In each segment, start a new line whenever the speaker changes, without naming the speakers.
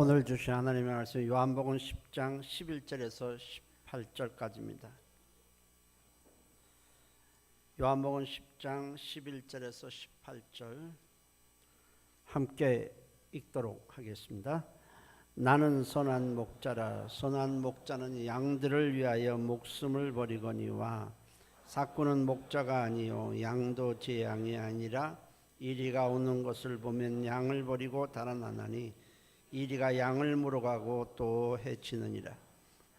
오늘 주신 하나님의 말씀 요한복음 10장 11절에서 18절까지입니다. 요한복음 10장 11절에서 18절 함께 읽도록 하겠습니다. 나는 선한 목자라. 선한 목자는 양들을 위하여 목숨을 버리거니와 삭구는 목자가 아니요 양도 제 양이 아니라 이리가 오는 것을 보면 양을 버리고 달아나나니 이리가 양을 물어가고 또 해치느니라.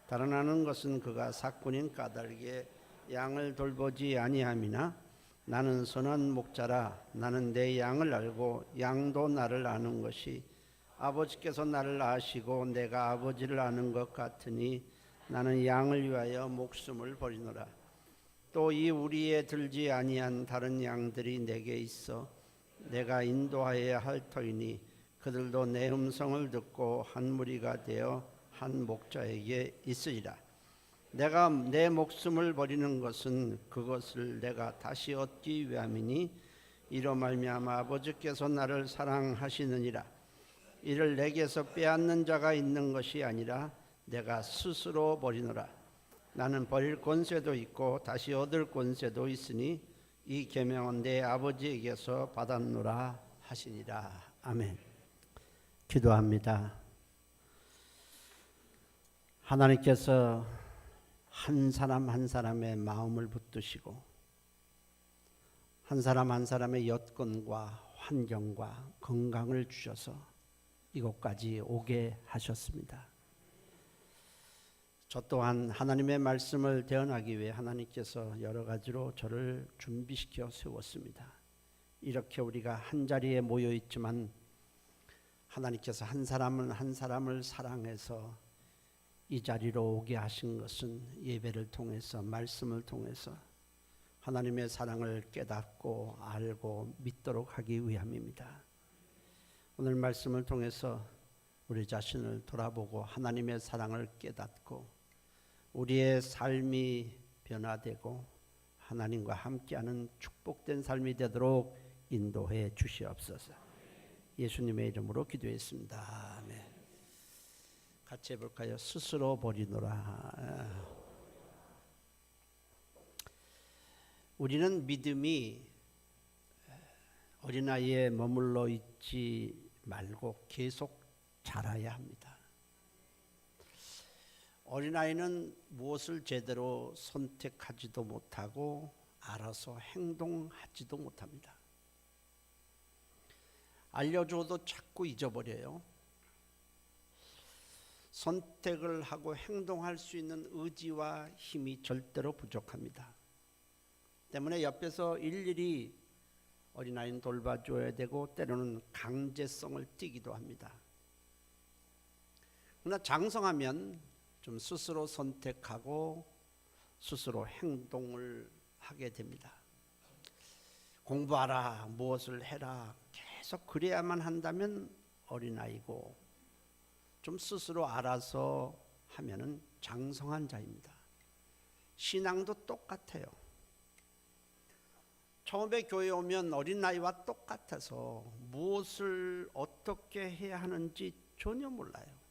달아나는 것은 그가 삭군인 까닭에 양을 돌보지 아니함이나 나는 선한 목자라. 나는 내 양을 알고 양도 나를 아는 것이 아버지께서 나를 아시고 내가 아버지를 아는 것 같으니 나는 양을 위하여 목숨을 버리노라. 또 이 우리에 들지 아니한 다른 양들이 내게 있어 내가 인도하여야 할 터이니 그들도 내 음성을 듣고 한 무리가 되어 한 목자에게 있으리라. 내가 내 목숨을 버리는 것은 그것을 내가 다시 얻기 위함이니 이로 말미암아 아버지께서 나를 사랑하시느니라. 이를 내게서 빼앗는 자가 있는 것이 아니라 내가 스스로 버리노라. 나는 버릴 권세도 있고 다시 얻을 권세도 있으니 이 계명은 내 아버지에게서 받았노라 하시니라. 아멘. 기도합니다. 하나님께서 한 사람 한 사람의 마음을 붙드시고 한 사람 한 사람의 여건과 환경과 건강을 주셔서 이곳까지 오게 하셨습니다. 저 또한 하나님의 말씀을 대언하기 위해 하나님께서 여러 가지로 저를 준비시켜 세웠습니다. 이렇게 우리가 한 자리에 모여 있지만 하나님께서 한 사람은 한 사람을 사랑해서 이 자리로 오게 하신 것은 예배를 통해서 말씀을 통해서 하나님의 사랑을 깨닫고 알고 믿도록 하기 위함입니다. 오늘 말씀을 통해서 우리 자신을 돌아보고 하나님의 사랑을 깨닫고 우리의 삶이 변화되고 하나님과 함께하는 축복된 삶이 되도록 인도해 주시옵소서. 예수님의 이름으로 기도했습니다. 아멘. 같이 해볼까요? 스스로 버리노라. 우리는 믿음이 어린아이에 머물러 있지 말고 계속 자라야 합니다. 어린아이는 무엇을 제대로 선택하지도 못하고 알아서 행동하지도 못합니다. 알려줘도 자꾸 잊어버려요. 선택을 하고 행동할 수 있는 의지와 힘이 절대로 부족합니다. 때문에 옆에서 일일이 어린아이는 돌봐줘야 되고 때로는 강제성을 띠기도 합니다. 그러나 장성하면 좀 스스로 선택하고 스스로 행동을 하게 됩니다. 공부하라, 무엇을 해라, 계속 그래야만 한다면 어린아이고 좀 스스로 알아서 하면은 장성한 자입니다. 신앙도 똑같아요. 처음에 교회 오면 어린아이와 똑같아서 무엇을 어떻게 해야 하는지 전혀 몰라요.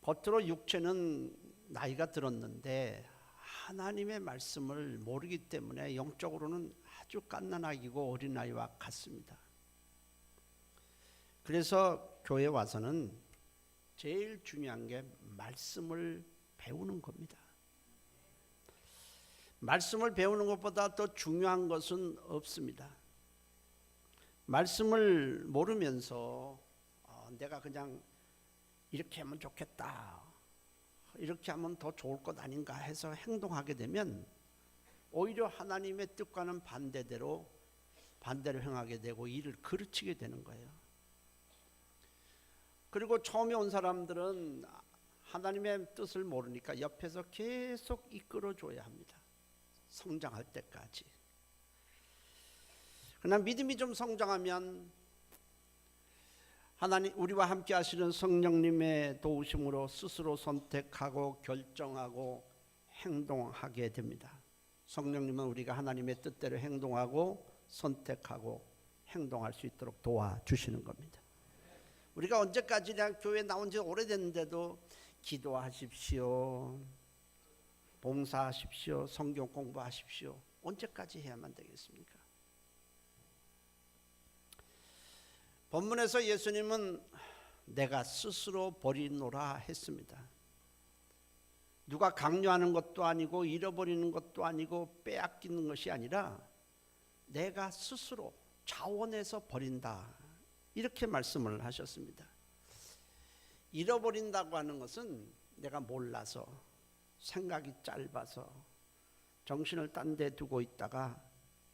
겉으로 육체는 나이가 들었는데 하나님의 말씀을 모르기 때문에 영적으로는 아주 갓난아기고 어린아이와 같습니다. 그래서 교회 와서는 제일 중요한 게 말씀을 배우는 겁니다. 말씀을 배우는 것보다 더 중요한 것은 없습니다. 말씀을 모르면서 내가 그냥 이렇게 하면 좋겠다, 이렇게 하면 더 좋을 것 아닌가 해서 행동하게 되면 오히려 하나님의 뜻과는 반대로 행하게 되고 일을 그르치게 되는 거예요. 그리고 처음에 온 사람들은 하나님의 뜻을 모르니까 옆에서 계속 이끌어줘야 합니다. 성장할 때까지. 그러나 믿음이 좀 성장하면 하나님 우리와 함께 하시는 성령님의 도우심으로 스스로 선택하고 결정하고 행동하게 됩니다. 성령님은 우리가 하나님의 뜻대로 행동하고 선택하고 행동할 수 있도록 도와주시는 겁니다. 우리가 언제까지나 교회 나온 지 오래됐는데도 기도하십시오, 봉사하십시오, 성경 공부하십시오. 언제까지 해야만 되겠습니까? 본문에서 예수님은 내가 스스로 버리노라 했습니다. 누가 강요하는 것도 아니고 잃어버리는 것도 아니고 빼앗기는 것이 아니라 내가 스스로 자원해서 버린다, 이렇게 말씀을 하셨습니다. 잃어버린다고 하는 것은 내가 몰라서, 생각이 짧아서 정신을 딴 데 두고 있다가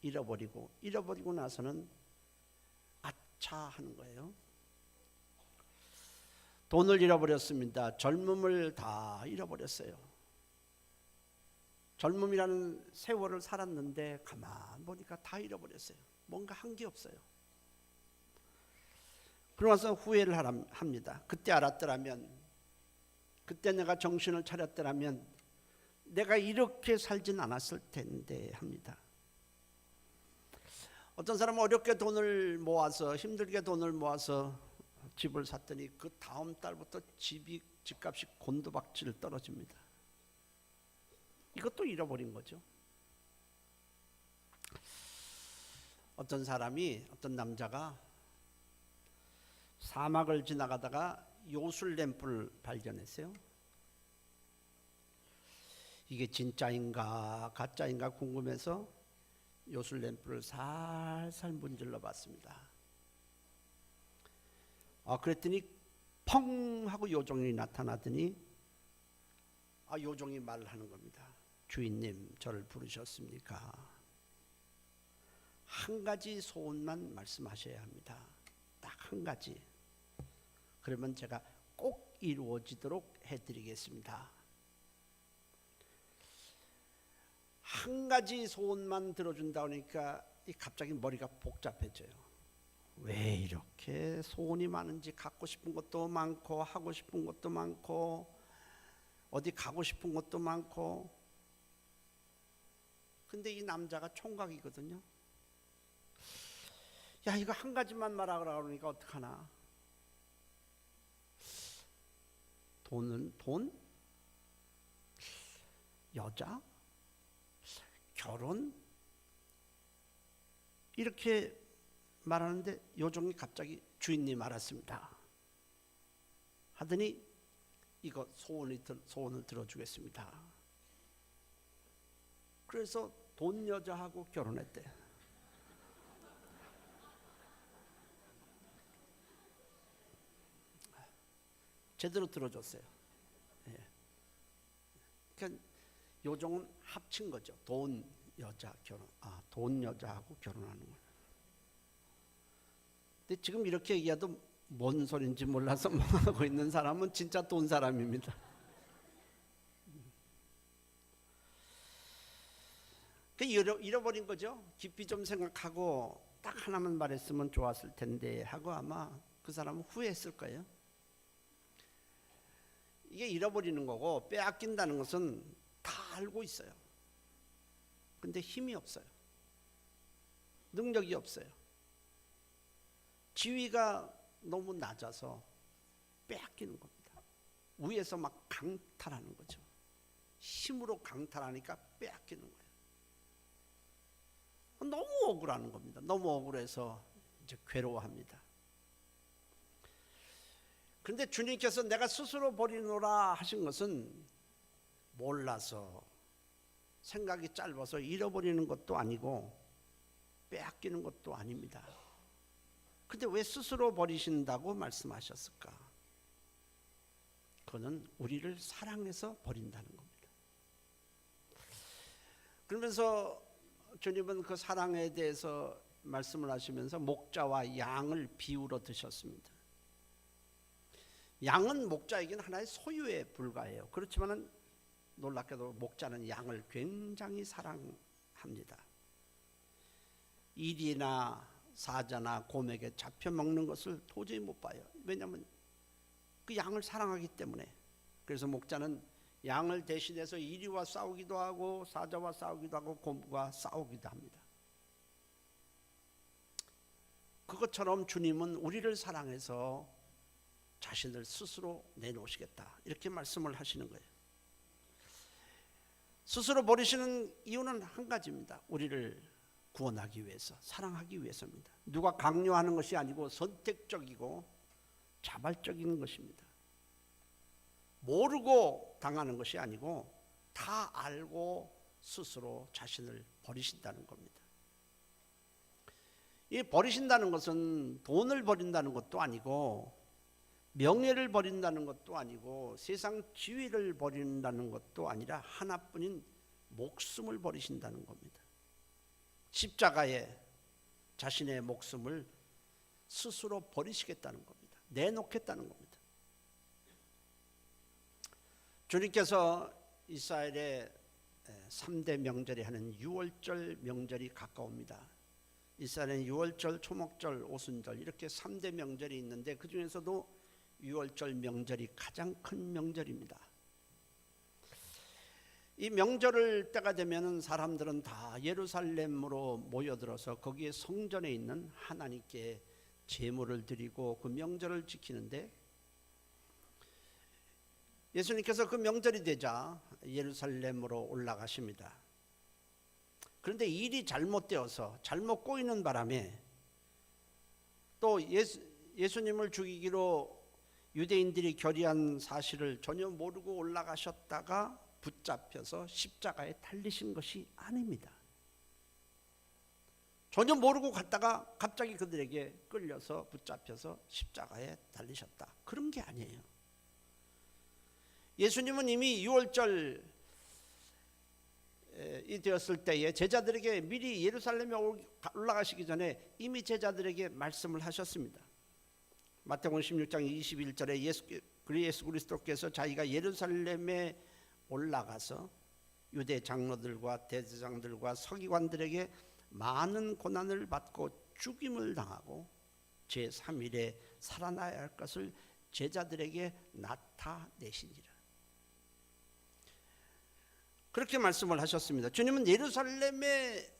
잃어버리고 나서는 아차 하는 거예요. 돈을 잃어버렸습니다. 젊음을 다 잃어버렸어요. 젊음이라는 세월을 살았는데 가만 보니까 다 잃어버렸어요. 뭔가 한 게 없어요. 그러면서 후회를 합니다. 그때 알았더라면, 그때 내가 정신을 차렸더라면 내가 이렇게 살진 않았을 텐데 합니다. 어떤 사람은 어렵게 돈을 모아서, 힘들게 돈을 모아서 집을 샀더니 그 다음 달부터 집값이 곤두박질 떨어집니다. 이것도 잃어버린 거죠. 어떤 남자가 사막을 지나가다가 요술램프를 발견했어요. 이게 진짜인가 가짜인가 궁금해서 요술램프를 살살 문질러 봤습니다. 그랬더니 펑 하고 요정이 나타나더니 요정이 말을 하는 겁니다. 주인님, 저를 부르셨습니까? 한 가지 소원만 말씀하셔야 합니다. 딱 한 가지. 그러면 제가 꼭 이루어지도록 해드리겠습니다. 한 가지 소원만 들어준다 그러니까 갑자기 머리가 복잡해져요. 왜 이렇게 소원이 많은지, 갖고 싶은 것도 많고 하고 싶은 것도 많고 어디 가고 싶은 것도 많고. 근데 이 남자가 총각이거든요. 야, 이거 한 가지만 말하라고 그러니까 어떡하나. 돈? 여자? 결혼? 이렇게 말하는데 요정이 갑자기 주인님 알았습니다 하더니 이거 소원을 들어주겠습니다. 그래서 돈 여자하고 결혼했대. 제대로 들어줬어요. 예. 그러니까 요정은 합친 거죠. 돈 여자하고 결혼하는 거예요. 근데 지금 이렇게 얘기해도 뭔 소린지 몰라서 하고 있는 사람은 진짜 돈 사람입니다. 잃어버린 거죠. 깊이 좀 생각하고 딱 하나만 말했으면 좋았을 텐데 하고 아마 그 사람은 후회했을 거예요. 이게 잃어버리는 거고 빼앗긴다는 것은 다 알고 있어요. 근데 힘이 없어요. 능력이 없어요. 지위가 너무 낮아서 빼앗기는 겁니다. 위에서 막 강탈하는 거죠. 힘으로 강탈하니까 빼앗기는 거예요. 너무 억울한 겁니다. 너무 억울해서 이제 괴로워합니다. 그런데 주님께서 내가 스스로 버리노라 하신 것은 몰라서, 생각이 짧아서 잃어버리는 것도 아니고 빼앗기는 것도 아닙니다. 근데 왜 스스로 버리신다고 말씀하셨을까? 그거는 우리를 사랑해서 버린다는 겁니다. 그러면서 주님은 그 사랑에 대해서 말씀을 하시면서 목자와 양을 비유로 드셨습니다. 양은 목자에게는 하나의 소유에 불과해요. 그렇지만 놀랍게도 목자는 양을 굉장히 사랑합니다. 일이나 사자나 곰에게 잡혀먹는 것을 도저히 못 봐요. 왜냐하면 그 양을 사랑하기 때문에. 그래서 목자는 양을 대신해서 이리와 싸우기도 하고 사자와 싸우기도 하고 곰과 싸우기도 합니다. 그것처럼 주님은 우리를 사랑해서 자신을 스스로 내놓으시겠다, 이렇게 말씀을 하시는 거예요. 스스로 버리시는 이유는 한 가지입니다. 우리를 구원하기 위해서, 사랑하기 위해서입니다. 누가 강요하는 것이 아니고 선택적이고 자발적인 것입니다. 모르고 당하는 것이 아니고 다 알고 스스로 자신을 버리신다는 겁니다. 이 버리신다는 것은 돈을 버린다는 것도 아니고 명예를 버린다는 것도 아니고 세상 지위를 버린다는 것도 아니라 하나뿐인 목숨을 버리신다는 겁니다. 십자가에 자신의 목숨을 스스로 버리시겠다는 겁니다. 내놓겠다는 겁니다. 주님께서 이스라엘의 3대 명절이 하는 유월절 명절이 가까웁니다. 이스라엘은 유월절, 초목절, 오순절 이렇게 3대 명절이 있는데 그 중에서도 유월절 명절이 가장 큰 명절입니다. 이 명절을 때가 되면은 사람들은 다 예루살렘으로 모여들어서 거기에 성전에 있는 하나님께 제물을 드리고 그 명절을 지키는데, 예수님께서 그 명절이 되자 예루살렘으로 올라가십니다. 그런데 일이 잘못되어서 잘못 꼬이는 바람에 또 예수님을 죽이기로 유대인들이 결의한 사실을 전혀 모르고 올라가셨다가 붙잡혀서 십자가에 달리신 것이 아닙니다. 전혀 모르고 갔다가 갑자기 그들에게 끌려서 붙잡혀서 십자가에 달리셨다, 그런 게 아니에요. 예수님은 이미 유월절이 되었을 때에 제자들에게 미리 예루살렘에 올라가시기 전에 이미 제자들에게 말씀을 하셨습니다. 마태복음 16장 21절에 예수 그리스도께서 자기가 예루살렘에 올라가서 유대 장로들과 대제사장들과 서기관들에게 많은 고난을 받고 죽임을 당하고 제3일에 살아나야 할 것을 제자들에게 나타내시니라, 그렇게 말씀을 하셨습니다. 주님은 예루살렘에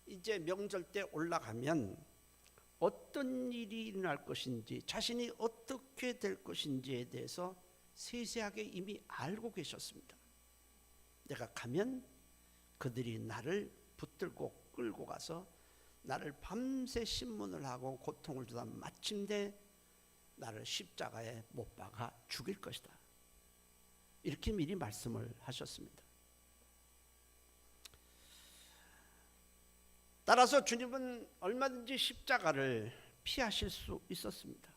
이제 명절 때 올라가면 어떤 일이 일어날 것인지, 자신이 어떻게 될 것인지에 대해서 세세하게 이미 알고 계셨습니다. 내가 가면 그들이 나를 붙들고 끌고 가서 나를 밤새 신문을 하고 고통을 주다 마침내 나를 십자가에 못 박아 죽일 것이다, 이렇게 미리 말씀을 하셨습니다. 따라서 주님은 얼마든지 십자가를 피하실 수 있었습니다.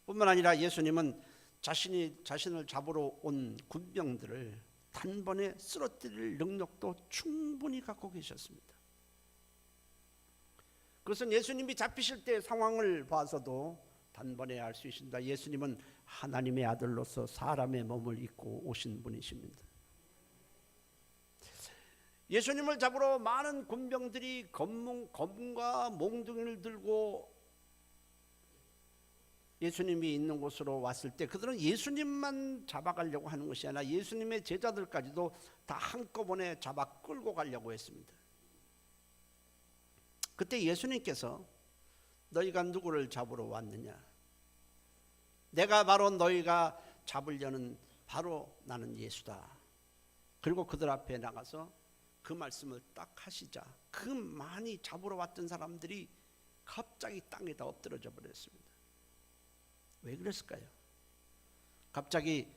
뿐만 아니라 예수님은 자신을 잡으러 온 군병들을 단번에 쓰러뜨릴 능력도 충분히 갖고 계셨습니다. 그것은 예수님이 잡히실 때의 상황을 봐서도 단번에 알 수 있습니다. 예수님은 하나님의 아들로서 사람의 몸을 입고 오신 분이십니다. 예수님을 잡으러 많은 군병들이 검과 몽둥이를 들고 예수님이 있는 곳으로 왔을 때 그들은 예수님만 잡아가려고 하는 것이 아니라 예수님의 제자들까지도 다 한꺼번에 잡아 끌고 가려고 했습니다. 그때 예수님께서 너희가 누구를 잡으러 왔느냐? 내가 바로 너희가 잡으려는 바로 나는 예수다. 그리고 그들 앞에 나가서 그 말씀을 딱 하시자 그 많이 잡으러 왔던 사람들이 갑자기 땅에다 엎드러져 버렸습니다. 왜 그랬을까요? 갑자기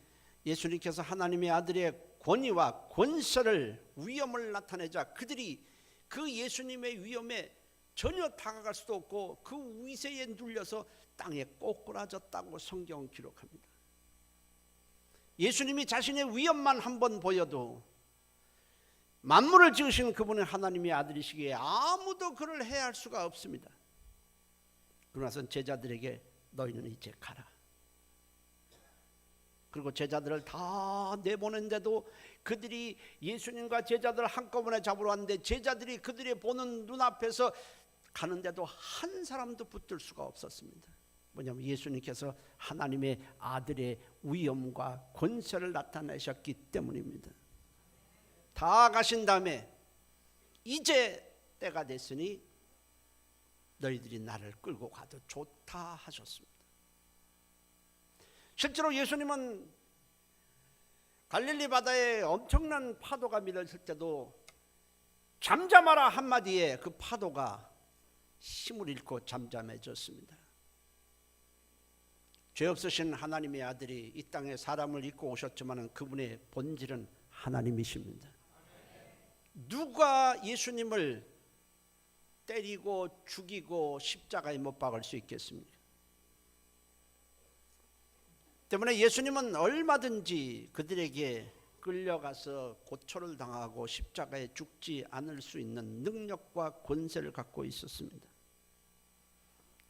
예수님께서 하나님의 아들의 권위와 권세를, 위엄을 나타내자 그들이 그 예수님의 위엄에 전혀 다가갈 수도 없고 그 위세에 눌려서 땅에 꼬꾸라졌다고 성경은 기록합니다. 예수님이 자신의 위엄만 한번 보여도 만물을 지으신 그분은 하나님의 아들이시기에 아무도 그를 해할 수가 없습니다. 그러나서 제자들에게 너희는 이제 가라. 그리고 제자들을 다 내보낸데도 그들이 예수님과 제자들을 한꺼번에 잡으러 왔는데 제자들이 그들이 보는 눈앞에서 가는데도 한 사람도 붙들 수가 없었습니다. 뭐냐면 예수님께서 하나님의 아들의 위엄과 권세를 나타내셨기 때문입니다. 다 가신 다음에 이제 때가 됐으니 너희들이 나를 끌고 가도 좋다 하셨습니다. 실제로 예수님은 갈릴리 바다에 엄청난 파도가 밀었을 때도 잠잠하라 한마디에 그 파도가 힘을 잃고 잠잠해졌습니다. 죄 없으신 하나님의 아들이 이 땅에 사람을 입고 오셨지만 그분의 본질은 하나님이십니다. 누가 예수님을 때리고 죽이고 십자가에 못 박을 수 있겠습니까? 때문에 예수님은 얼마든지 그들에게 끌려가서 고초를 당하고 십자가에 죽지 않을 수 있는 능력과 권세를 갖고 있었습니다.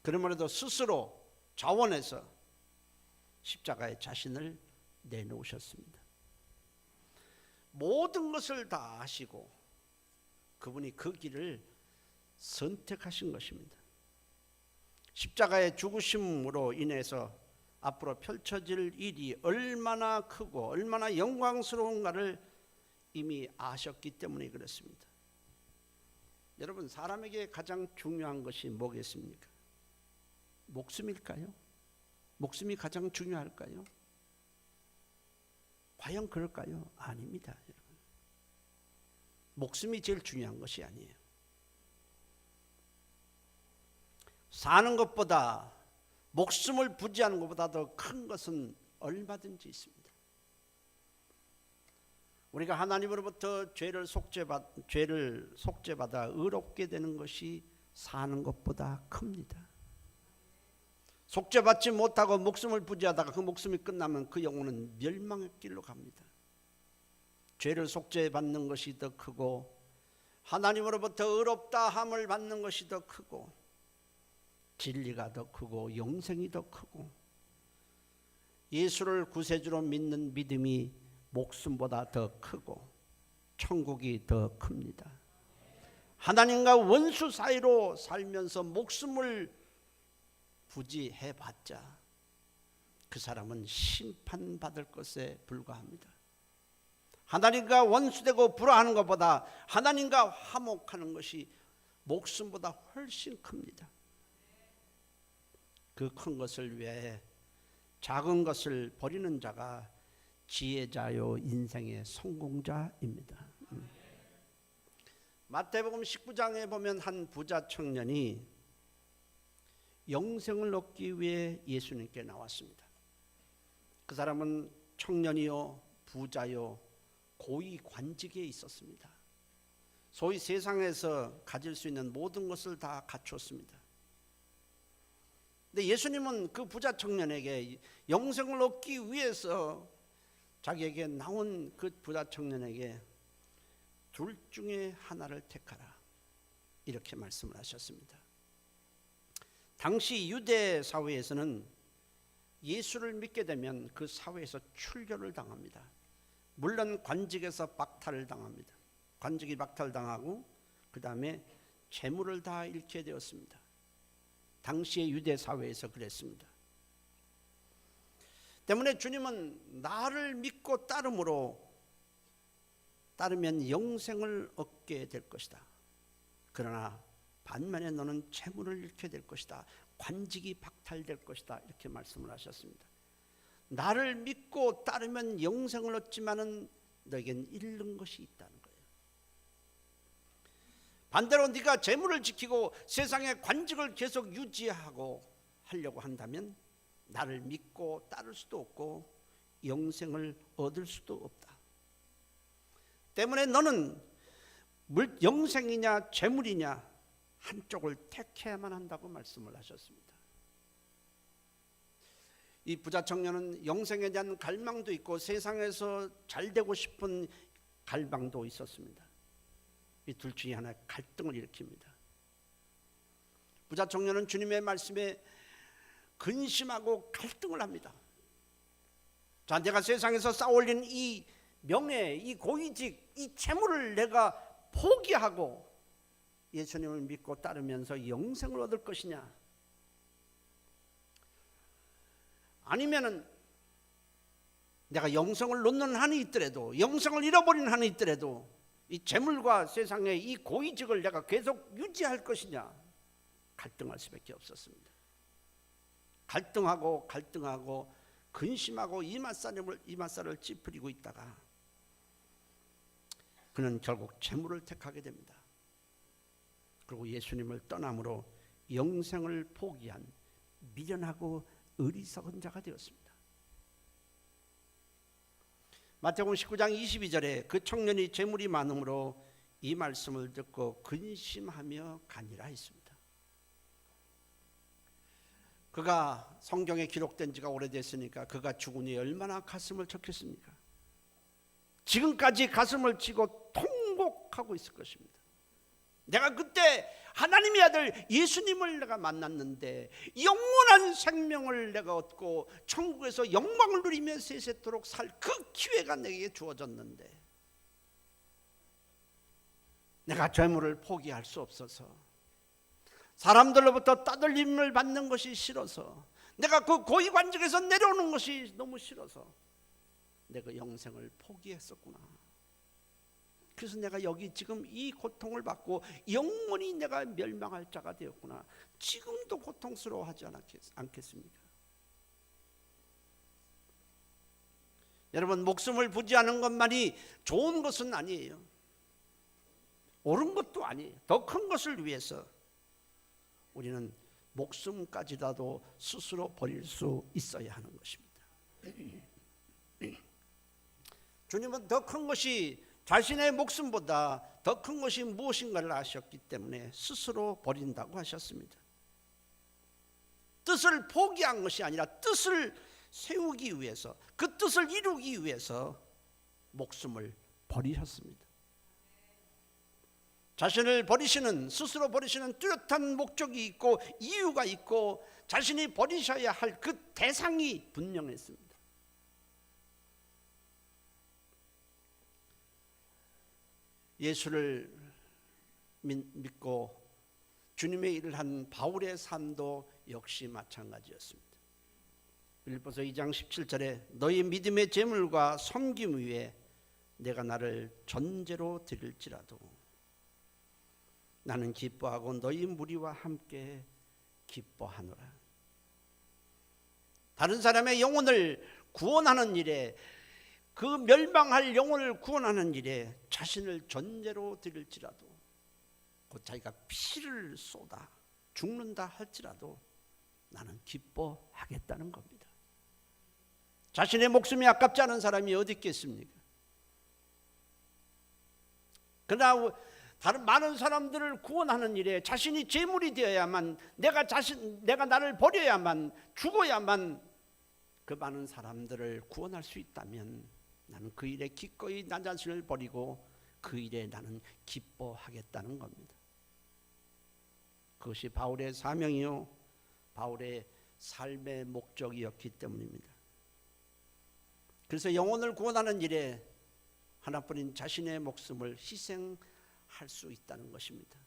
그러므로도 스스로 자원해서 십자가에 자신을 내놓으셨습니다. 모든 것을 다 아시고 그분이 그 길을 선택하신 것입니다. 십자가의 죽으심으로 인해서 앞으로 펼쳐질 일이 얼마나 크고 얼마나 영광스러운가를 이미 아셨기 때문에 그렇습니다. 여러분, 사람에게 가장 중요한 것이 뭐겠습니까? 목숨일까요? 목숨이 가장 중요할까요? 과연 그럴까요? 아닙니다, 여러분. 목숨이 제일 중요한 것이 아니에요. 사는 것보다, 목숨을 부지하는 것보다 더 큰 것은 얼마든지 있습니다. 우리가 하나님으로부터 죄를 속죄받아 의롭게 되는 것이 사는 것보다 큽니다. 속죄받지 못하고 목숨을 부지하다가 그 목숨이 끝나면 그 영혼은 멸망의 길로 갑니다. 죄를 속죄받는 것이 더 크고 하나님으로부터 의롭다 함을 받는 것이 더 크고 진리가 더 크고 영생이 더 크고 예수를 구세주로 믿는 믿음이 목숨보다 더 크고 천국이 더 큽니다. 하나님과 원수 사이로 살면서 목숨을 부지해봤자 그 사람은 심판받을 것에 불과합니다. 하나님과 원수되고 불화하는 것보다 하나님과 화목하는 것이 목숨보다 훨씬 큽니다. 그 큰 것을 위해 작은 것을 버리는 자가 지혜자요 인생의 성공자입니다. 마태복음 19장에 보면 한 부자 청년이 영생을 얻기 위해 예수님께 나왔습니다. 그 사람은 청년이요 부자요 고위 관직에 있었습니다. 소위 세상에서 가질 수 있는 모든 것을 다 갖췄습니다. 근데 예수님은 그 부자 청년에게 영생을 얻기 위해서 자기에게 나온 그 부자 청년에게 둘 중에 하나를 택하라 이렇게 말씀을 하셨습니다. 당시 유대 사회에서는 예수를 믿게 되면 그 사회에서 출교를 당합니다. 물론 관직에서 박탈을 당합니다. 관직이 박탈당하고 그 다음에 재물을 다 잃게 되었습니다. 당시의 유대 사회에서 그랬습니다. 때문에 주님은 나를 믿고 따르면 영생을 얻게 될 것이다. 그러나 반면에 너는 재물을 잃게 될 것이다. 관직이 박탈될 것이다. 이렇게 말씀을 하셨습니다. 나를 믿고 따르면 영생을 얻지만은 너에겐 잃는 것이 있다는 거예요. 반대로 네가 재물을 지키고 세상의 관직을 계속 유지하고 하려고 한다면 나를 믿고 따를 수도 없고 영생을 얻을 수도 없다. 때문에 너는 영생이냐 재물이냐 한쪽을 택해야만 한다고 말씀을 하셨습니다. 이 부자 청년은 영생에 대한 갈망도 있고 세상에서 잘 되고 싶은 갈망도 있었습니다. 이 둘 중에 하나의 갈등을 일으킵니다. 부자 청년은 주님의 말씀에 근심하고 갈등을 합니다. 자, 내가 세상에서 쌓아올린 이 명예, 이 고위직, 이 재물을 내가 포기하고 예수님을 믿고 따르면서 영생을 얻을 것이냐, 아니면은 내가 영생을 놓는 한이 있더라도, 영생을 잃어버리는 한이 있더라도 이 재물과 세상의 이 고위직을 내가 계속 유지할 것이냐, 갈등할 수밖에 없었습니다. 갈등하고 근심하고 이맛살을 찌푸리고 있다가 그는 결국 재물을 택하게 됩니다. 그리고 예수님을 떠남으로 영생을 포기한 미련하고 어리석은 자가 되었습니다. 마태복음 19장 22절에 그 청년이 재물이 많음으로 이 말씀을 듣고 근심하며 가니라 했습니다. 그가 성경에 기록된 지가 오래됐으니까 그가 죽은 후에 얼마나 가슴을 쳤겠습니까? 지금까지 가슴을 치고 통곡하고 있을 것입니다. 내가 그때 하나님의 아들 예수님을 내가 만났는데 영원한 생명을 내가 얻고 천국에서 영광을 누리며 세세토록 살 그 기회가 내게 주어졌는데 내가 재물을 포기할 수 없어서, 사람들로부터 따돌림을 받는 것이 싫어서, 내가 그 고위관직에서 내려오는 것이 너무 싫어서 내가 영생을 포기했었구나. 그래서 내가 여기 지금 이 고통을 받고 영원히 내가 멸망할 자가 되었구나. 지금도 고통스러워하지 않겠습니까? 여러분, 목숨을 부지하는 것만이 좋은 것은 아니에요. 옳은 것도 아니에요. 더 큰 것을 위해서 우리는 목숨까지라도 스스로 버릴 수 있어야 하는 것입니다. 주님은 더 큰 것이, 자신의 목숨보다 더 큰 것이 무엇인가를 아셨기 때문에 스스로 버린다고 하셨습니다. 뜻을 포기한 것이 아니라 뜻을 세우기 위해서, 그 뜻을 이루기 위해서 목숨을 버리셨습니다. 자신을 버리시는, 스스로 버리시는 뚜렷한 목적이 있고 이유가 있고 자신이 버리셔야 할 그 대상이 분명했습니다. 예수를 믿고 주님의 일을 한 바울의 삶도 역시 마찬가지였습니다. 빌립보서 2장 17절에 너희 믿음의 재물과 섬김 위에 내가 나를 전제로 드릴지라도 나는 기뻐하고 너희 무리와 함께 기뻐하노라. 다른 사람의 영혼을 구원하는 일에, 그 멸망할 영혼을 구원하는 일에 자신을 전제로 드릴지라도, 곧 자기가 피를 쏟아 죽는다 할지라도 나는 기뻐하겠다는 겁니다. 자신의 목숨이 아깝지 않은 사람이 어디 있겠습니까? 그러나 다른 많은 사람들을 구원하는 일에 자신이 제물이 되어야만, 내가 나를 버려야만, 죽어야만 그 많은 사람들을 구원할 수 있다면 나는 그 일에 기꺼이 나 자신을 버리고 그 일에 나는 기뻐하겠다는 겁니다. 그것이 바울의 사명이요, 바울의 삶의 목적이었기 때문입니다. 그래서 영혼을 구원하는 일에 하나뿐인 자신의 목숨을 희생할 수 있다는 것입니다.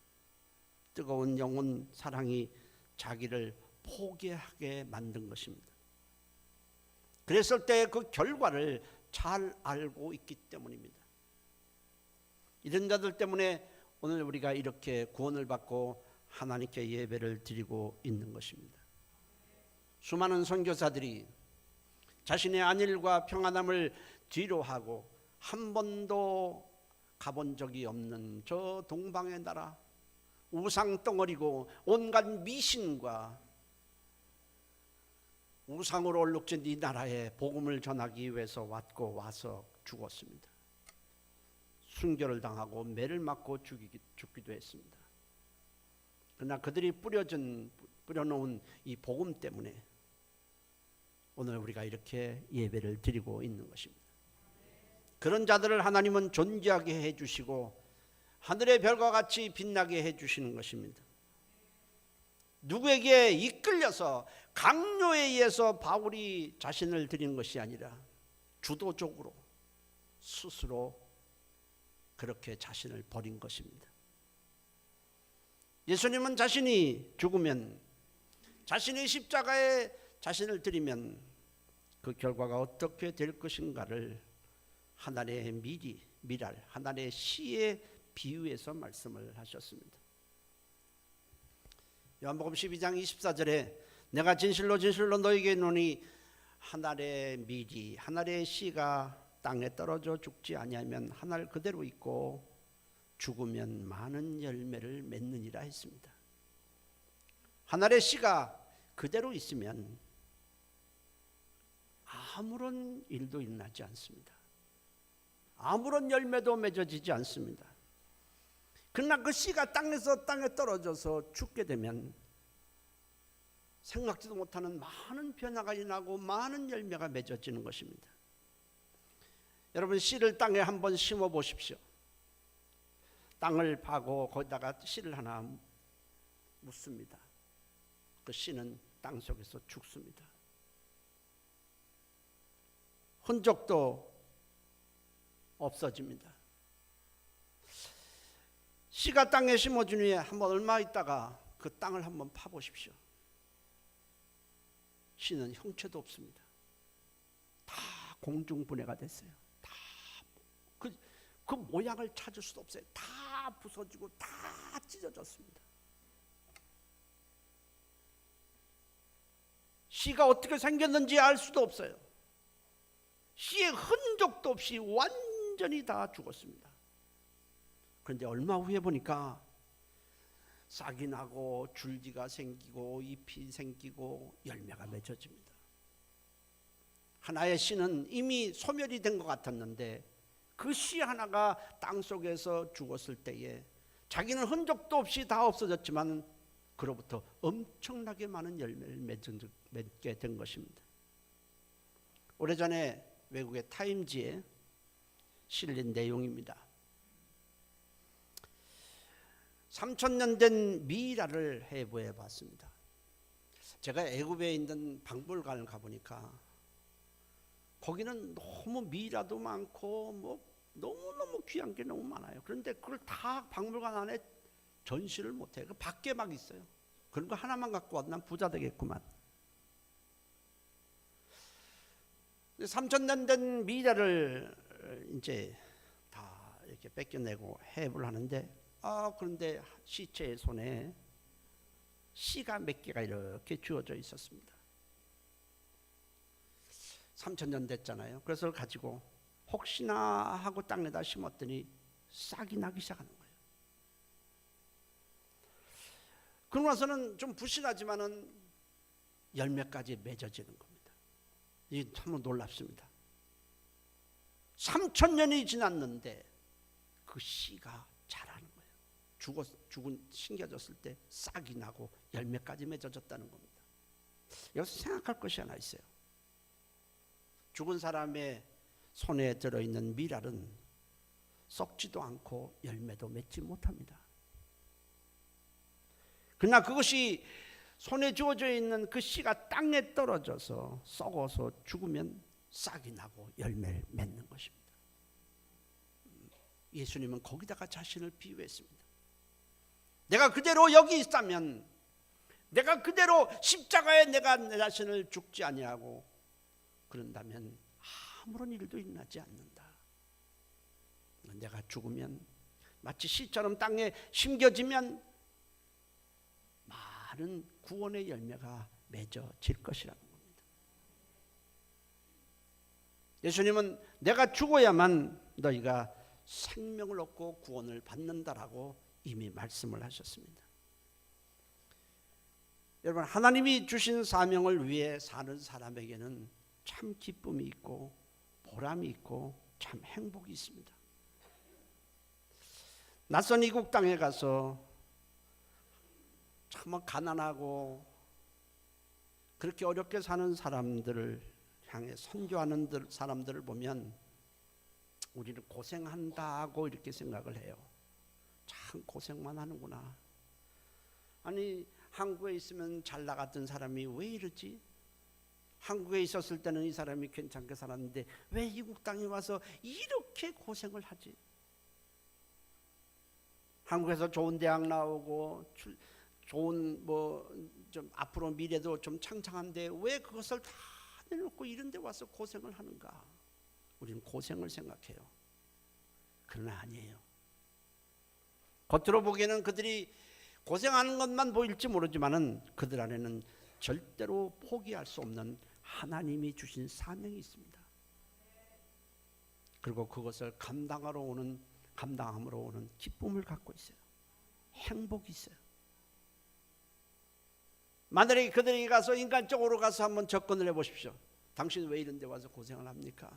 뜨거운 영혼 사랑이 자기를 포기하게 만든 것입니다. 그랬을 때 그 결과를 잘 알고 있기 때문입니다. 이런 자들 때문에 오늘 우리가 이렇게 구원을 받고 하나님께 예배를 드리고 있는 것입니다. 수많은 선교사들이 자신의 안일과 평안함을 뒤로하고 한 번도 가본 적이 없는 저 동방의 나라, 우상 덩어리고 온갖 미신과 우상으로 얼룩진 이 나라에 복음을 전하기 위해서 와서 죽었습니다. 순교를 당하고 매를 맞고 죽기도 했습니다. 그러나 그들이 뿌려놓은 이 복음 때문에 오늘 우리가 이렇게 예배를 드리고 있는 것입니다. 그런 자들을 하나님은 존귀하게 해주시고 하늘의 별과 같이 빛나게 해주시는 것입니다. 누구에게 이끌려서 강요에 의해서 바울이 자신을 드린 것이 아니라 주도적으로 스스로 그렇게 자신을 버린 것입니다. 예수님은 자신이 죽으면, 자신의 십자가에 자신을 드리면 그 결과가 어떻게 될 것인가를 하나님의 미랄, 하나님의 시에 비유해서 말씀을 하셨습니다. 요한복음 12장 24절에 내가 진실로 진실로 너에게 이르노니 한 알의 밀이 한 알의 씨가 땅에 떨어져 죽지 아니하면 한 알 그대로 있고 죽으면 많은 열매를 맺느니라 했습니다. 한 알의 씨가 그대로 있으면 아무런 일도 일어나지 않습니다. 아무런 열매도 맺어지지 않습니다. 그러나 그 씨가 땅에 떨어져서 죽게 되면 생각지도 못하는 많은 변화가 일어나고 많은 열매가 맺어지는 것입니다. 여러분, 씨를 땅에 한번 심어 보십시오. 땅을 파고 거기다가 씨를 하나 묻습니다. 그 씨는 땅 속에서 죽습니다. 흔적도 없어집니다. 씨가 땅에 심어준 후에 한번 얼마 있다가 그 땅을 한번 파보십시오. 씨는 형체도 없습니다. 다 공중분해가 됐어요. 다 그 모양을 찾을 수도 없어요. 다 부서지고 다 찢어졌습니다. 씨가 어떻게 생겼는지 알 수도 없어요. 씨의 흔적도 없이 완전히 다 죽었습니다. 그런데 얼마 후에 보니까 싹이 나고 줄기가 생기고 잎이 생기고 열매가 맺어집니다. 하나의 씨는 이미 소멸이 된 것 같았는데 그 씨 하나가 땅 속에서 죽었을 때에 자기는 흔적도 없이 다 없어졌지만 그로부터 엄청나게 많은 열매를 맺게 된 것입니다. 오래전에 외국의 타임지에 실린 내용입니다. 3000년 된 미이라를 해부해 봤습니다. 제가 애굽에 있는 박물관을 가보니까 거기는 너무 미이라도 많고 뭐 너무너무 귀한 게 너무 많아요. 그런데 그걸 다 박물관 안에 전시를 못해요. 그 밖에 막 있어요. 그런 거 하나만 갖고 와도 난 부자 되겠구만. 3000년 된 미이라를 이제 다 이렇게 뺏겨내고 해부를 하는데 그런데 시체의 손에 씨가 몇 개가 이렇게 주어져 있었습니다. 3000년 됐잖아요. 그래서 그걸 가지고 혹시나 하고 땅에다 심었더니 싹이 나기 시작하는 거예요. 그러고 나서는 좀 부실하지만은 열매까지 맺어지는 겁니다. 이게 참 놀랍습니다. 3000년이 지났는데 그 씨가 자라는 거예요. 심겨졌을 때 싹이 나고 열매까지 맺어졌다는 겁니다. 여기서 생각할 것이 하나 있어요. 죽은 사람의 손에 들어있는 밀알은 썩지도 않고 열매도 맺지 못합니다. 그러나 그것이 손에 주어져 있는 그 씨가 땅에 떨어져서 썩어서 죽으면 싹이 나고 열매를 맺는 것입니다. 예수님은 거기다가 자신을 비유했습니다. 내가 그대로 여기 있다면, 내가 그대로 십자가에 내가 내 자신을 죽지 아니하고 그런다면 아무런 일도 일어나지 않는다. 내가 죽으면 마치 씨처럼 땅에 심겨지면 많은 구원의 열매가 맺어질 것이라는 겁니다. 예수님은 내가 죽어야만 너희가 생명을 얻고 구원을 받는다라고 이미 말씀을 하셨습니다. 여러분, 하나님이 주신 사명을 위해 사는 사람에게는 참 기쁨이 있고 보람이 있고 참 행복이 있습니다. 낯선 이국 땅에 가서 참 가난하고 그렇게 어렵게 사는 사람들을 향해 선교하는 사람들을 보면 우리는 고생한다고 이렇게 생각을 해요. 참 고생만 하는구나. 아니, 한국에 있으면 잘 나갔던 사람이 왜 이러지? 한국에 있었을 때는 이 사람이 괜찮게 살았는데 왜 이국 땅에 와서 이렇게 고생을 하지? 한국에서 좋은 대학 나오고 좋은 좀 앞으로 미래도 좀 창창한데 왜 그것을 다 내놓고 이런 데 와서 고생을 하는가? 우리는 고생을 생각해요. 그러나 아니에요. 겉으로 보기에는 그들이 고생하는 것만 보일지 모르지만은 그들 안에는 절대로 포기할 수 없는 하나님이 주신 사명이 있습니다. 그리고 그것을 감당함으로 오는 기쁨을 갖고 있어요. 행복이 있어요. 만약에 그들이 가서 인간적으로 가서 한번 접근을 해보십시오. 당신 왜 이런 데 와서 고생을 합니까?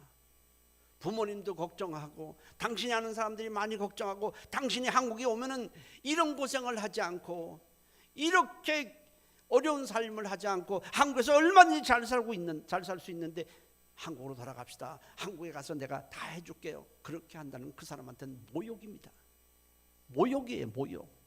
부모님도 걱정하고 당신이 아는 사람들이 많이 걱정하고 당신이 한국에 오면은 이런 고생을 하지 않고 이렇게 어려운 삶을 하지 않고 한국에서 얼마든지 잘 살 수 있는데 한국으로 돌아갑시다. 한국에 가서 내가 다 해줄게요. 그렇게 한다는 그 사람한테는 모욕입니다. 모욕이에요, 모욕.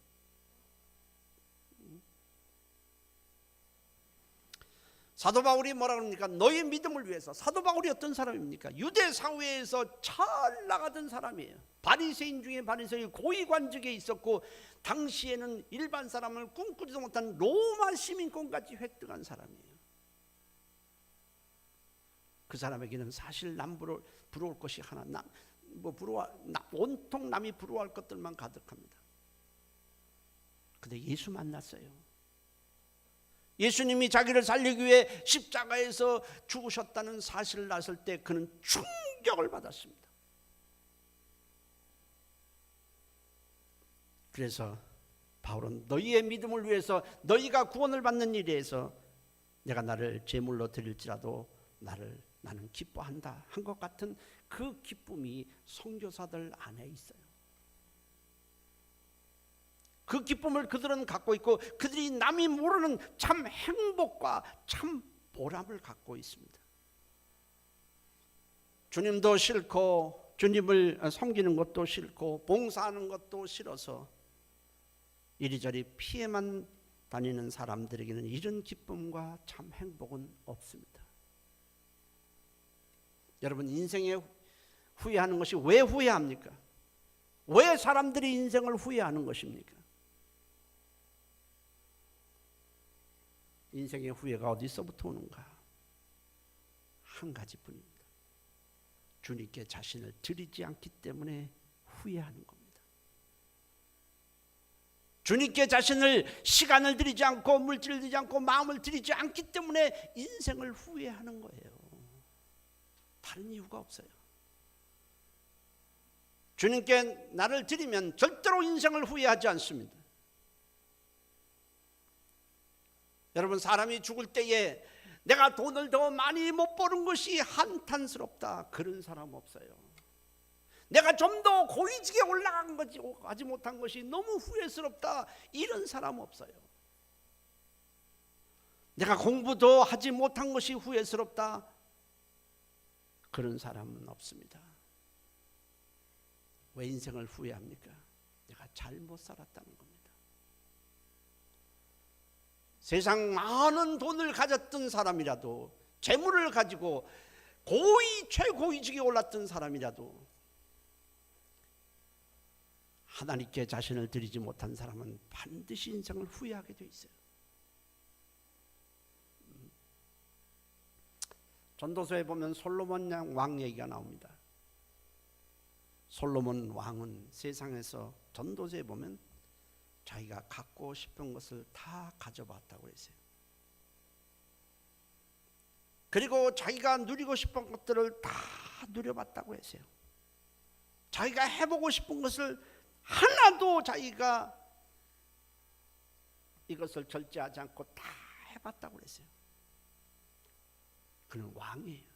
사도 바울이 뭐라 그럽니까? 너의 믿음을 위해서. 사도 바울이 어떤 사람입니까? 유대 사회에서 잘 나가던 사람이에요. 바리새인 중에 바리새인, 고위관직에 있었고 당시에는 일반 사람을 꿈꾸지도 못한 로마 시민권까지 획득한 사람이에요. 그 사람에게는 사실 부러울 것이 하나, 온통 남이 부러워할 것들만 가득합니다. 근데 예수 만났어요. 예수님이 자기를 살리기 위해 십자가에서 죽으셨다는 사실을 알았을 때 그는 충격을 받았습니다. 그래서 바울은 너희의 믿음을 위해서, 너희가 구원을 받는 일에 대해서 내가 나를 제물로 드릴지라도 나는 기뻐한다 한 것 같은 그 기쁨이 선교사들 안에 있어요. 그 기쁨을 그들은 갖고 있고 그들이 남이 모르는 참 행복과 참 보람을 갖고 있습니다. 주님도 싫고 주님을 섬기는 것도 싫고 봉사하는 것도 싫어서 이리저리 피해만 다니는 사람들에게는 이런 기쁨과 참 행복은 없습니다. 여러분, 인생에 후회하는 것이 왜 후회합니까? 왜 사람들이 인생을 후회하는 것입니까? 인생의 후회가 어디서부터 오는가? 한 가지뿐입니다. 주님께 자신을 드리지 않기 때문에 후회하는 겁니다. 주님께 시간을 드리지 않고 물질을 드리지 않고 마음을 드리지 않기 때문에 인생을 후회하는 거예요. 다른 이유가 없어요. 주님께 나를 드리면 절대로 인생을 후회하지 않습니다. 여러분, 사람이 죽을 때에 내가 돈을 더 많이 못 버는 것이 한탄스럽다, 그런 사람 없어요. 내가 좀 더 고위직에 올라간 것이 하지 못한 것이 너무 후회스럽다, 이런 사람 없어요. 내가 공부도 하지 못한 것이 후회스럽다, 그런 사람은 없습니다. 왜 인생을 후회합니까? 내가 잘못 살았다는 겁니다. 세상 많은 돈을 가졌던 사람이라도, 재물을 가지고 최고위직에 올랐던 사람이라도 하나님께 자신을 드리지 못한 사람은 반드시 인생을 후회하게 돼 있어요. 전도서에 보면 솔로몬 왕 얘기가 나옵니다. 솔로몬 왕은 세상에서 전도서에 보면 자기가 갖고 싶은 것을 다 가져봤다고 했어요. 그리고 자기가 누리고 싶은 것들을 다 누려봤다고 했어요. 자기가 해보고 싶은 것을 하나도 자기가 이것을 절제하지 않고 다 해봤다고 했어요. 그는 왕이에요.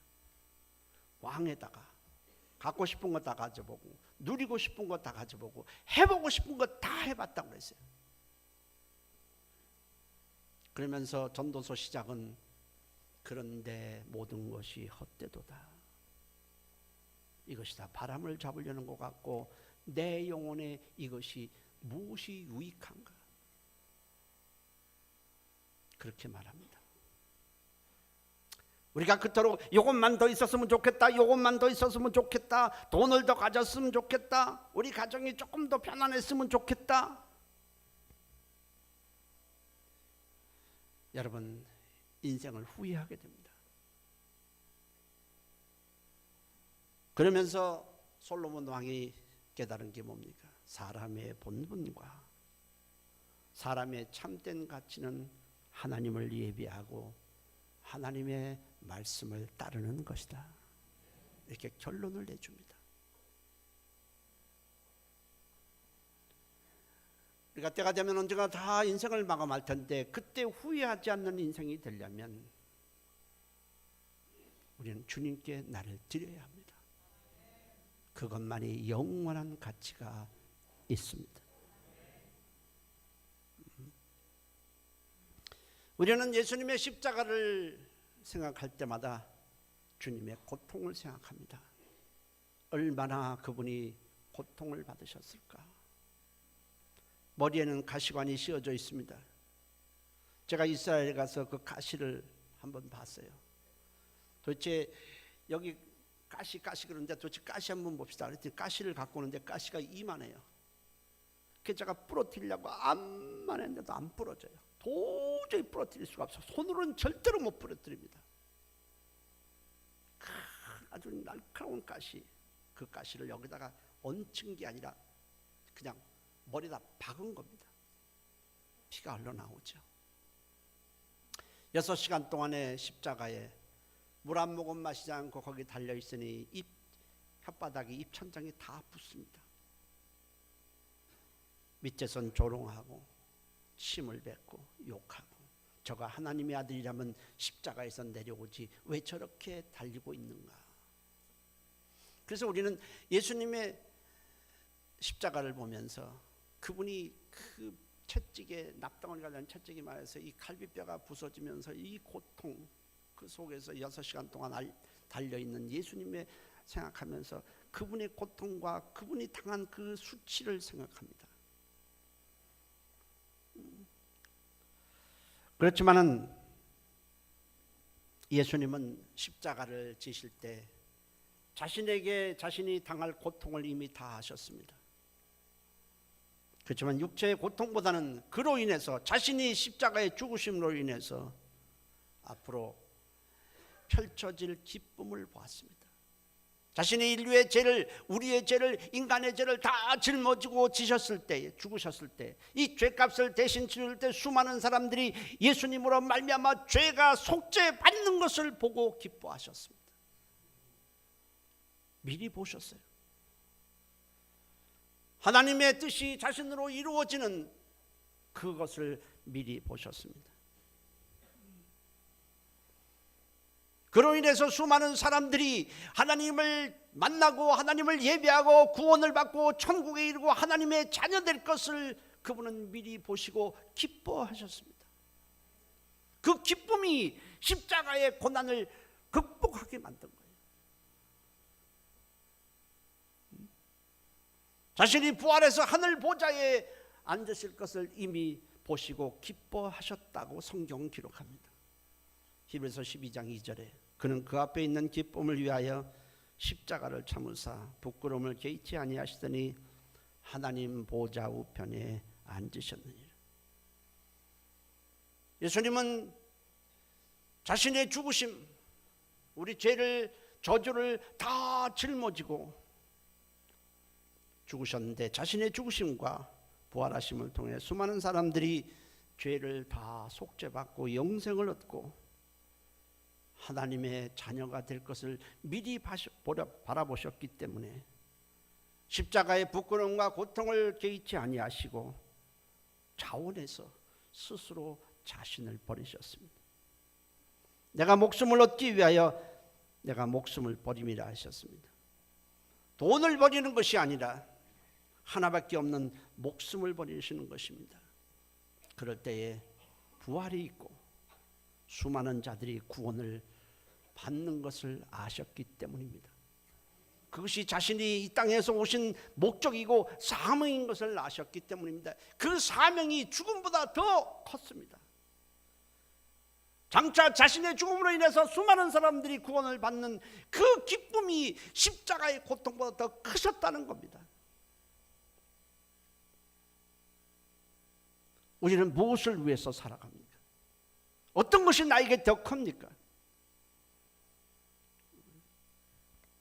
왕에다가 갖고 싶은 거 다 가져보고 누리고 싶은 거 다 가져보고 해보고 싶은 거 다 해봤다고 했어요. 그러면서 전도서 시작은 그런데 모든 것이 헛되도다. 이것이 다 바람을 잡으려는 것 같고 내 영혼에 이것이 무엇이 유익한가? 그렇게 말합니다. 우리가 그토록 이것만 더 있었으면 좋겠다, 이것만 더 있었으면 좋겠다, 돈을 더 가졌으면 좋겠다, 우리 가정이 조금 더 편안했으면 좋겠다. 여러분, 인생을 후회하게 됩니다. 그러면서 솔로몬 왕이 깨달은 게 뭡니까? 사람의 본분과 사람의 참된 가치는 하나님을 예비하고 하나님의 말씀을 따르는 것이다. 이렇게 결론을 내줍니다. 우리가 때가 되면 언젠가 다 인생을 마감할 텐데 그때 후회하지 않는 인생이 되려면 우리는 주님께 나를 드려야 합니다. 그것만이 영원한 가치가 있습니다. 우리는 예수님의 십자가를 생각할 때마다 주님의 고통을 생각합니다. 얼마나 그분이 고통을 받으셨을까. 머리에는 가시관이 씌워져 있습니다. 제가 이스라엘에 가서 그 가시를 한번 봤어요. 도대체 여기 가시 그러는데 도대체 가시 한번 봅시다. 그랬더니 가시를 갖고 오는데 가시가 이만해요. 그래서 제가 부러뜨리려고 암만 했는데도 안 부러져요. 도저히 부러뜨릴 수가 없어요. 손으로는 절대로 못 부러뜨립니다. 아주 날카로운 가시, 그 가시를 여기다가 얹힌 게 아니라 그냥 머리에다 박은 겁니다. 피가 흘러나오죠. 6시간 동안의 십자가에 물 한 모금 마시지 않고 거기 달려있으니 혓바닥이 입천장이 다 붓습니다. 밑에선 조롱하고 침을 뱉고 욕하고 저가 하나님의 아들이라면 십자가에서 내려오지 왜 저렇게 달리고 있는가. 그래서 우리는 예수님의 십자가를 보면서 그분이 그 채찍에 납덩어리 가는 채찍이 말해서 이 갈비뼈가 부서지면서 이 고통 그 속에서 6시간 동안 달려있는 예수님의 생각하면서 그분의 고통과 그분이 당한 그 수치를 생각합니다. 그렇지만은 예수님은 십자가를 지실 때 자신에게 자신이 당할 고통을 이미 다 하셨습니다. 그렇지만 육체의 고통보다는 그로 인해서 자신이 십자가의 죽으심으로 인해서 앞으로 펼쳐질 기쁨을 보았습니다. 자신이 인류의 죄를, 우리의 죄를, 인간의 죄를 다 짊어지고 지셨을 때, 죽으셨을 때, 이 죄값을 대신 치를 때 수많은 사람들이 예수님으로 말미암아 죄가 속죄받는 것을 보고 기뻐하셨습니다. 미리 보셨어요. 하나님의 뜻이 자신으로 이루어지는 그것을 미리 보셨습니다. 그로 인해서 수많은 사람들이 하나님을 만나고 하나님을 예배하고 구원을 받고 천국에 이르고 하나님의 자녀 될 것을 그분은 미리 보시고 기뻐하셨습니다. 그 기쁨이 십자가의 고난을 극복하게 만든 거예요. 자신이 부활해서 하늘 보좌에 앉으실 것을 이미 보시고 기뻐하셨다고 성경은 기록합니다. 히브리서 12장 2절에 그는 그 앞에 있는 기쁨을 위하여 십자가를 참으사 부끄러움을 개의치 아니하시더니 하나님 보좌 우편에 앉으셨느니라. 예수님은 자신의 죽으심, 우리 죄를 저주를 다 짊어지고 죽으셨는데 자신의 죽으심과 부활하심을 통해 수많은 사람들이 죄를 다 속죄받고 영생을 얻고 하나님의 자녀가 될 것을 미리 바라보셨기 때문에 십자가의 부끄러움과 고통을 개의치 아니하시고 자원해서 스스로 자신을 버리셨습니다. 내가 목숨을 얻기 위하여 내가 목숨을 버림이라 하셨습니다. 돈을 버리는 것이 아니라 하나밖에 없는 목숨을 버리시는 것입니다. 그럴 때에 부활이 있고 수많은 자들이 구원을 받는 것을 아셨기 때문입니다. 그것이 자신이 이 땅에서 오신 목적이고 사명인 것을 아셨기 때문입니다. 그 사명이 죽음보다 더 컸습니다. 장차 자신의 죽음으로 인해서 수많은 사람들이 구원을 받는 그 기쁨이 십자가의 고통보다 더 크셨다는 겁니다. 우리는 무엇을 위해서 살아갑니까? 어떤 것이 나에게 더 큽니까?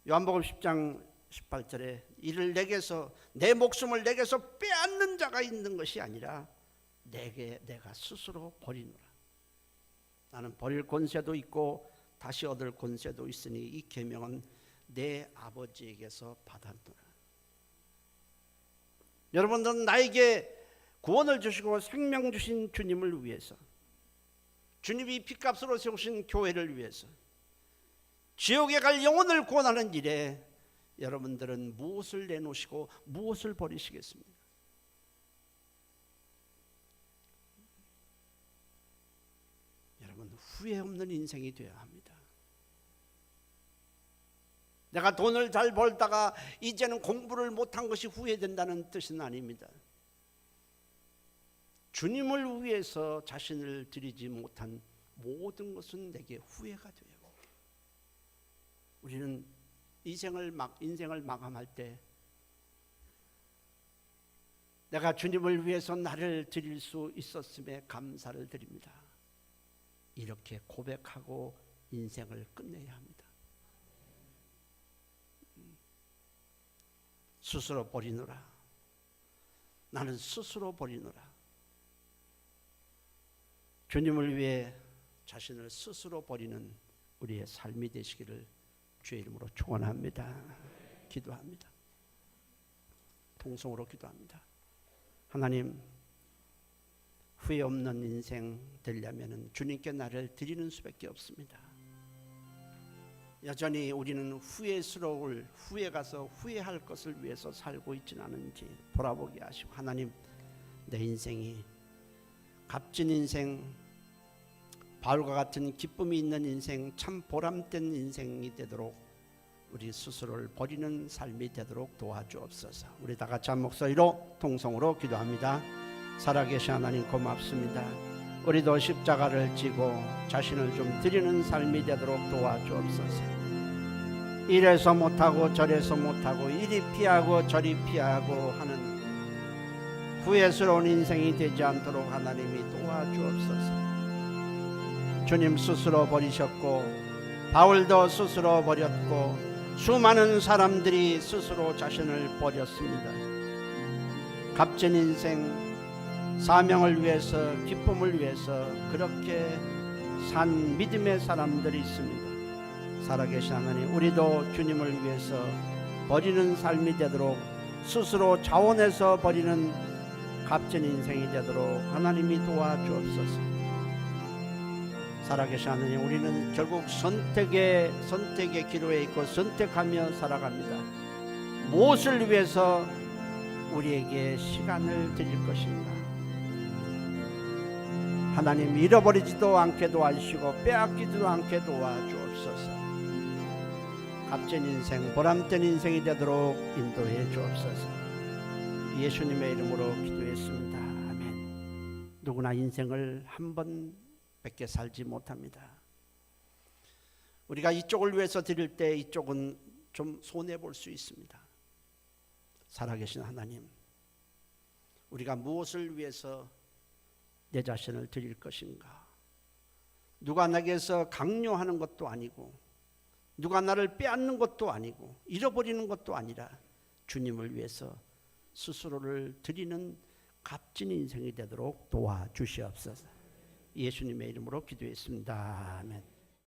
요한복음 10장 18절에 이를 내게서 내 목숨을 내게서 빼앗는 자가 있는 것이 아니라 내가 스스로 버리노라. 나는 버릴 권세도 있고 다시 얻을 권세도 있으니 이 계명은 내 아버지에게서 받았노라. 여러분들은 나에게 구원을 주시고 생명 주신 주님을 위해서, 주님이 핏값으로 세우신 교회를 위해서, 지옥에 갈 영혼을 구원하는 일에 여러분들은 무엇을 내놓으시고 무엇을 버리시겠습니까? 여러분, 후회 없는 인생이 되어야 합니다. 내가 돈을 잘 벌다가 이제는 공부를 못한 것이 후회된다는 뜻은 아닙니다. 주님을 위해서 자신을 드리지 못한 모든 것은 내게 후회가 돼요. 우리는 인생을 마감할 때 내가 주님을 위해서 나를 드릴 수 있었음에 감사를 드립니다. 이렇게 고백하고 인생을 끝내야 합니다. 스스로 버리노라. 나는 스스로 버리노라. 주님을 위해 자신을 스스로 버리는 우리의 삶이 되시기를 주의 이름으로 축원합니다. 기도합니다. 통성으로 기도합니다. 하나님, 후회 없는 인생 되려면 주님께 나를 드리는 수밖에 없습니다. 여전히 우리는 후회 가서 후회할 것을 위해서 살고 있지는 않은지 돌아보게 하시고, 하나님, 내 인생이 값진 인생, 바울과 같은 기쁨이 있는 인생, 참 보람된 인생이 되도록 우리 스스로를 버리는 삶이 되도록 도와주옵소서. 우리 다 같이 한 목소리로 통성으로 기도합니다. 살아계신 하나님 고맙습니다. 우리도 십자가를 지고 자신을 좀 드리는 삶이 되도록 도와주옵소서. 이래서 못하고 저래서 못하고 이리 피하고 저리 피하고 하는 후회스러운 인생이 되지 않도록 하나님이 도와주옵소서. 주님 스스로 버리셨고 바울도 스스로 버렸고 수많은 사람들이 스스로 자신을 버렸습니다. 값진 인생, 사명을 위해서, 기쁨을 위해서 그렇게 산 믿음의 사람들이 있습니다. 살아계신 하나님, 우리도 주님을 위해서 버리는 삶이 되도록, 스스로 자원해서 버리는 값진 인생이 되도록 하나님이 도와주옵소서. 살아계신 하나님, 우리는 결국 선택의 기로에 있고 선택하며 살아갑니다. 무엇을 위해서 우리에게 시간을 드릴 것인가? 하나님, 잃어버리지도 않게 도와주시고 빼앗기지도 않게 도와주옵소서. 값진 인생, 보람된 인생이 되도록 인도해 주옵소서. 예수님의 이름으로 기도했습니다. 아멘. 누구나 인생을 한 번밖에 살지 못합니다. 우리가 이쪽을 위해서 드릴 때 이쪽은 좀 손해볼 수 있습니다. 살아계신 하나님, 우리가 무엇을 위해서 내 자신을 드릴 것인가? 누가 내게서 강요하는 것도 아니고, 누가 나를 빼앗는 것도 아니고, 잃어버리는 것도 아니라 주님을 위해서 스스로를 드리는 값진 인생이 되도록 도와주시옵소서. 예수님의 이름으로 기도했습니다. 아멘.